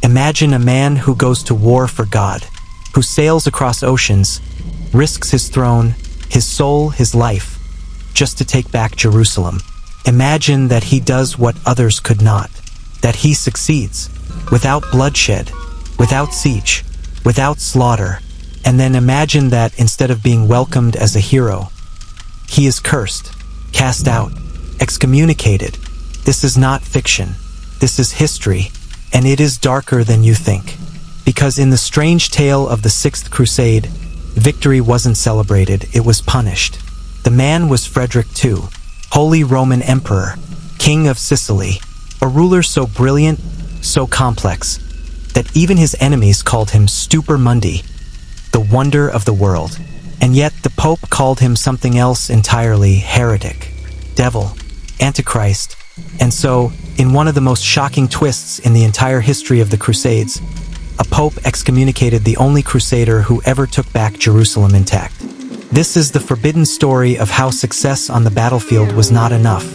Imagine a man who goes to war for God, who sails across oceans, risks his throne, his soul, his life, just to take back Jerusalem. Imagine that he does what others could not, that he succeeds, without bloodshed, without siege, without slaughter, and then imagine that instead of being welcomed as a hero, he is cursed, cast out, excommunicated. This is not fiction. This is history, and it is darker than you think. Because in the strange tale of the Sixth Crusade, victory wasn't celebrated, it was punished. The man was Frederick II, Holy Roman Emperor, King of Sicily, a ruler so brilliant, so complex, that even his enemies called him Stupor Mundi, the wonder of the world. And yet the Pope called him something else entirely: heretic, devil, antichrist. And so, in one of the most shocking twists in the entire history of the Crusades, a Pope excommunicated the only Crusader who ever took back Jerusalem intact. This is the forbidden story of how success on the battlefield was not enough,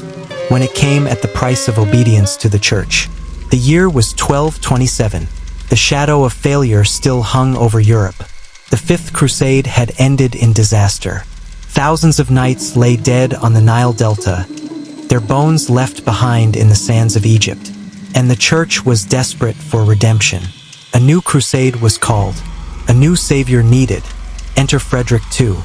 when it came at the price of obedience to the Church. The year was 1227. The shadow of failure still hung over Europe. The Fifth Crusade had ended in disaster. Thousands of knights lay dead on the Nile Delta, their bones left behind in the sands of Egypt, and the Church was desperate for redemption. A new crusade was called. A new savior needed. Enter Frederick II.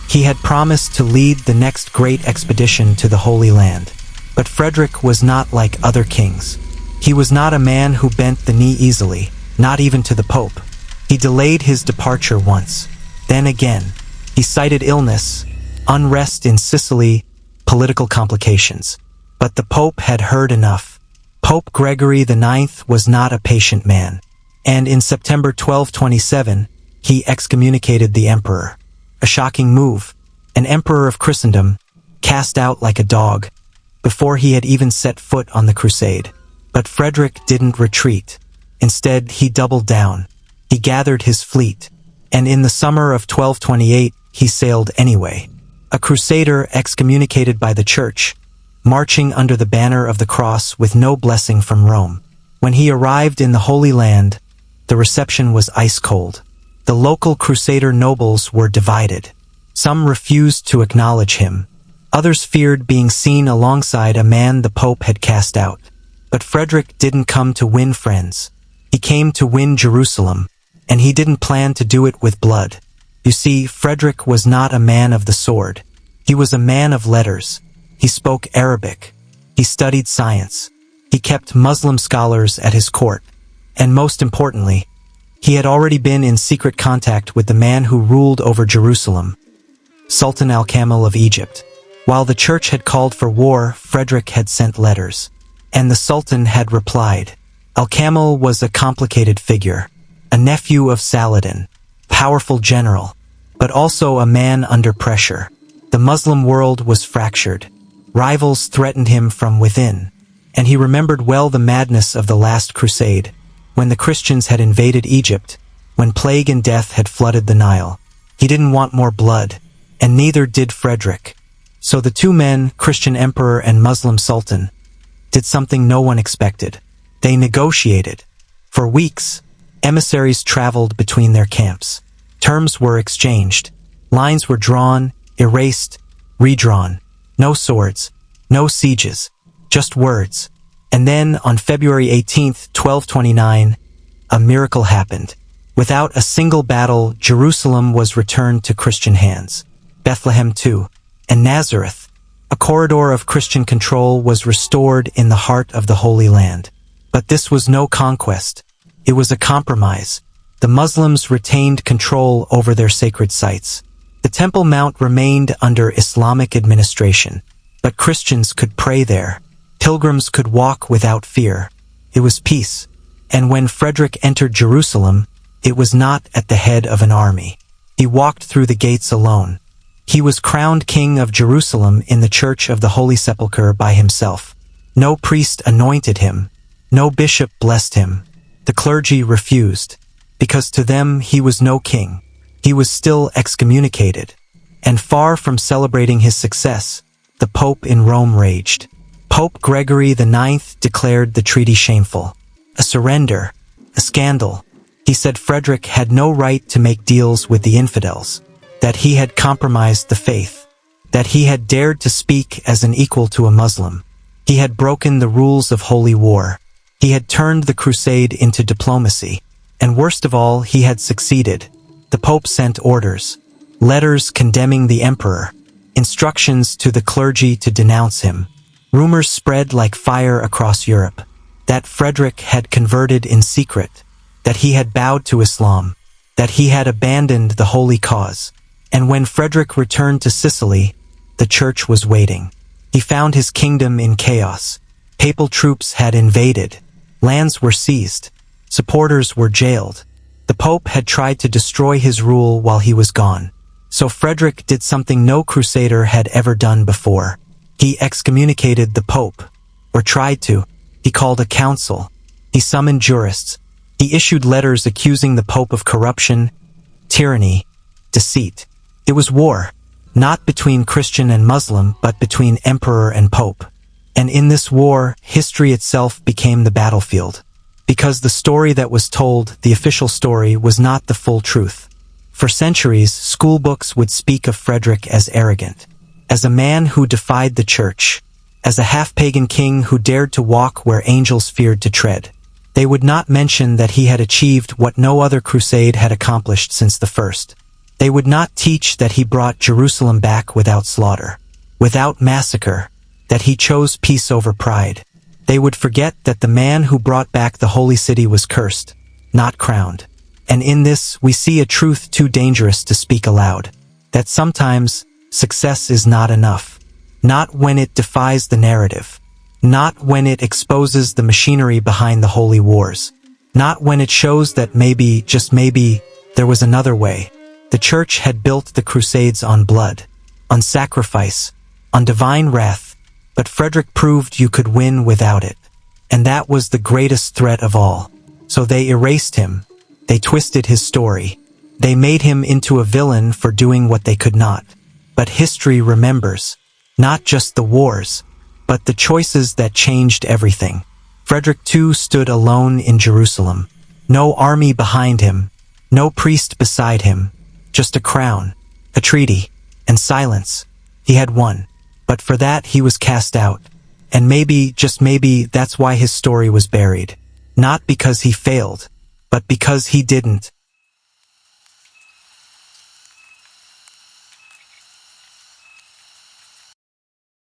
He had promised to lead the next great expedition to the Holy Land. But Frederick was not like other kings. He was not a man who bent the knee easily, not even to the Pope. He delayed his departure once, then again. He cited illness, unrest in Sicily, political complications. But the Pope had heard enough. Pope Gregory IX was not a patient man. And in September 1227, he excommunicated the emperor. A shocking move. An emperor of Christendom, cast out like a dog, before he had even set foot on the crusade. But Frederick didn't retreat. Instead, he doubled down. He gathered his fleet, and in the summer of 1228, he sailed anyway. A crusader excommunicated by the Church, marching under the banner of the cross with no blessing from Rome. When he arrived in the Holy Land, the reception was ice cold. The local Crusader nobles were divided. Some refused to acknowledge him. Others feared being seen alongside a man the Pope had cast out. But Frederick didn't come to win friends. He came to win Jerusalem, and he didn't plan to do it with blood. You see, Frederick was not a man of the sword. He was a man of letters. He spoke Arabic. He studied science. He kept Muslim scholars at his court. And most importantly, he had already been in secret contact with the man who ruled over Jerusalem, Sultan Al-Kamil of Egypt. While the Church had called for war, Frederick had sent letters. And the Sultan had replied. Al-Kamil was a complicated figure, a nephew of Saladin, powerful general, but also a man under pressure. The Muslim world was fractured. Rivals threatened him from within, and he remembered well the madness of the last crusade, when the Christians had invaded Egypt, when plague and death had flooded the Nile. He didn't want more blood, and neither did Frederick. So the two men, Christian emperor and Muslim sultan, did something no one expected. They negotiated. For weeks, emissaries traveled between their camps. Terms were exchanged. Lines were drawn, erased, redrawn. No swords, no sieges, just words. And then, on February 18th, 1229, a miracle happened. Without a single battle, Jerusalem was returned to Christian hands. Bethlehem too, and Nazareth, a corridor of Christian control, was restored in the heart of the Holy Land. But this was no conquest. It was a compromise. The Muslims retained control over their sacred sites. The Temple Mount remained under Islamic administration, but Christians could pray there. Pilgrims could walk without fear. It was peace. And when Frederick entered Jerusalem, it was not at the head of an army. He walked through the gates alone. He was crowned king of Jerusalem in the Church of the Holy Sepulchre by himself. No priest anointed him. No bishop blessed him. The clergy refused, because to them he was no king. He was still excommunicated. And far from celebrating his success, the Pope in Rome raged. Pope Gregory IX declared the treaty shameful. A surrender, a scandal. He said Frederick had no right to make deals with the infidels, that he had compromised the faith, that he had dared to speak as an equal to a Muslim. He had broken the rules of holy war. He had turned the crusade into diplomacy. And worst of all, he had succeeded. The Pope sent orders, letters condemning the emperor, instructions to the clergy to denounce him. Rumors spread like fire across Europe, that Frederick had converted in secret, that he had bowed to Islam, that he had abandoned the holy cause. And when Frederick returned to Sicily, the church was waiting. He found his kingdom in chaos. Papal troops had invaded. Lands were seized. Supporters were jailed. The Pope had tried to destroy his rule while he was gone. So Frederick did something no crusader had ever done before. He excommunicated the Pope, or tried to. He called a council. He summoned jurists. He issued letters accusing the Pope of corruption, tyranny, deceit. It was war, not between Christian and Muslim, but between emperor and Pope. And in this war, history itself became the battlefield. Because the story that was told, the official story, was not the full truth. For centuries, school books would speak of Frederick as arrogant, as a man who defied the church, as a half-pagan king who dared to walk where angels feared to tread. They would not mention that he had achieved what no other crusade had accomplished since the first. They would not teach that he brought Jerusalem back without slaughter, without massacre, that he chose peace over pride. They would forget that the man who brought back the holy city was cursed, not crowned. And in this, we see a truth too dangerous to speak aloud, that sometimes success is not enough. Not when it defies the narrative. Not when it exposes the machinery behind the holy wars. Not when it shows that maybe, just maybe, there was another way. The church had built the Crusades on blood, on sacrifice, on divine wrath, but Frederick proved you could win without it. And that was the greatest threat of all. So they erased him. They twisted his story. They made him into a villain for doing what they could not. But history remembers, not just the wars, but the choices that changed everything. Frederick II stood alone in Jerusalem. No army behind him, no priest beside him, just a crown, a treaty, and silence. He had won. But for that he was cast out. And maybe, just maybe, that's why his story was buried. Not because he failed, but because he didn't.